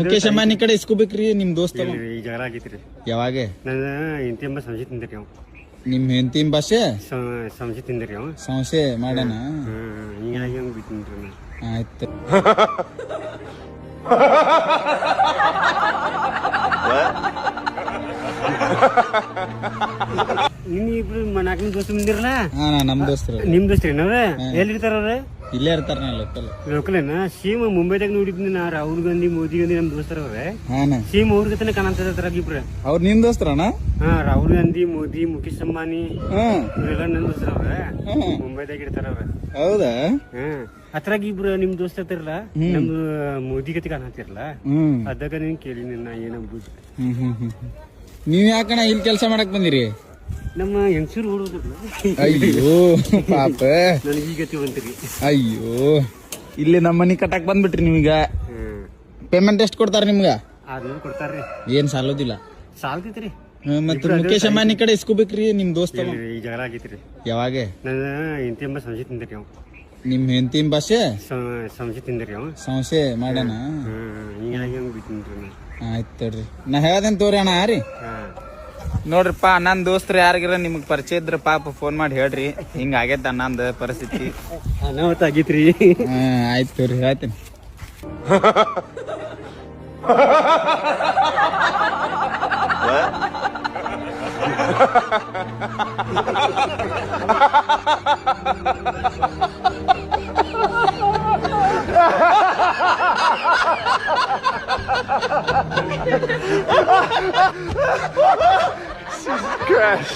ಮುಖೇಶ್ ಅಂಬಾನಿ ಕಡೆ ಇಸ್ಕೋಬೇಕ್ರಿ ನಿಮ್ ದೋಸ್ತ ಈಗ ಜಗಳ ಆಗೈತ್ರಿ. ಯಾವಾಗ ನನ್ನ ಹೆಂಡತಿ ಎಂಬ ಸಂಜೆ ತಿಂದ್ರಿ ಅವ. ನಿಮ್ ಹೆಂಡತಿ ಭಾಷೆ ಸಂಜೆ ತಿಂದ್ರಿ ಅವ. ಸಂಶಯ ಮಾಡೋಣ. ಹಿಂಗಾಗಿ ಹಂಗ ಬಿಟ್ಟಿನ್ರಿ ನಾ. ಆಯ್ತು. ನಿಮ್ ಇಬ್ರು ನಾಲ್ಕು ದೋಸ್ತ ಬಂದಿರಲ್ಲ. ನಮ್ ದೋಸ್ತರು. ನಿಮ್ ದೋಸ್ತ್ರಿ ನಾವ್ರ ಎಲ್ಲಿ ಇರ್ತಾರ ಅವ್ರ? ಇಲ್ಲೇ ಇರ್ತಾರ ಲೋಕಲ್. ಲೋಕಲೇನ? ಸೇಮ್ ಮುಂಬೈದಾಗ ನೋಡಿದ್ನಿ ನಾ. ರಾಹುಲ್ ಗಾಂಧಿ ಮೋದಿ ಗಾಂಧಿ ನಮ್ ದೋಸ್ತರ ಅವ್ರೆ. ಸೇಮ್ ಅವ್ರ ಜೊತೆ ಕಾಣಂತಾರ ಇಬ್ರ. ಅವ್ರು ನಿಮ್ ದೋಸ್ತರಣ? ರಾಹುಲ್ ಗಾಂಧಿ, ಮೋದಿ, ಮುಖೇಶ್ ಅಂಬಾನಿ ಇವರೆಲ್ಲ ನನ್ ದೋಸ್ತರ ಅವ್ರೆ. ಮುಂಬೈದಾಗ ಇರ್ತಾರ ಅವ್ರ. ಹೌದಾ? ಅದ್ರಾಗ ಇಬ್ರು ನಿಮ್ ದೋಸ್ತ ಇರ್ತಾರಲ್ಲ, ನಮ್ದು ಮೋದಿ ಗತಿ ಕಾಣತಿರಲ್ಲ, ಅದಾಗ ನೀನ್ ಕೇಳಿ ನಿನ್ನ ಏನಂಬುದು. ನೀವ್ ಯಾಕಣ ಇಲ್ಲಿ ಕೆಲಸ ಮಾಡಕ್ ಬಂದಿರಿ? ನಮ್ಮ ಹೆಂಗಸೂರು ಓಡೋದ್ರಲ್ಲ. ಅಯ್ಯೋ ಪಾಪ, ನನಗೆ ಈ ಗತಿ ಬಂತೀರಿ. ಅಯ್ಯೋ, ಇಲ್ಲಿ ನಮ್ಮ ಮನಿ ಕಟ್ಟಾಕ್ ಬಂದ್ಬಿಟ್ರಿ ನೀವೀಗ. ಪೇಮೆಂಟ್ ಎಷ್ಟು ಕೊಡ್ತಾರ ನಿಮ್ಗ? 600 ಕೊಡ್ತಾರ್ರಿ. ಏನ್ ಸಾಲೋದಿಲ್ಲ? ಸಾಲ್ತೈತ್ರಿ. ಮತ್ತ ಮುಖೇಶ್ ಅಂಬಾನಿ ಕಡೆ ಇಸ್ಕೋಬೇಕ್ರಿ ನಿಮ್ ದೋಸ್ತ. ಈಗ ಜಗಳ ಆಗೈತ್ರಿ. ಯಾವಾಗ? ನನ್ನ ಹೆಂಡತಿ ಎಂಬ ಸಂಜೆ ತಿಂದ್ರಿ ಅವ. ನಿಮ್ ಹೆಂಡತಿ ಭಾಷೆ ಸಂಜೆ ತಿಂದ್ರಿ ಅವ. ಸಂಶಯ ಮಾಡೋಣ. ಹಿಂಗಾಗಿ ಹಂಗ ಬಿಟ್ಟಿನ್ರಿ ನಾ. ಆಯ್ತು ತಡ್ರಿ, ನಾ ಹೇಳ್ದೇನ್ ತೋರಿ ಅಣ್ಣ ರೀ. ನೋಡ್ರಿಪ್ಪ, ನನ್ ದೋಸ್ತ್ರ ಯಾರಿಗಾರ ನಿಮಗ್ ಪರಿಚಯ ಇದ್ರ ಪಾಪ ಫೋನ್ ಮಾಡಿ ಹೇಳ್ರಿ, ಹಿಂಗ ಆಗೈತ ನಂದ ಪರಿಸ್ಥಿತಿ. ಅನಾಹುತ ಆಗೈತ್ರಿ. ಆಯ್ತು ತೋರಿ, ಹೇಳ್ತೀನಿ. Crash.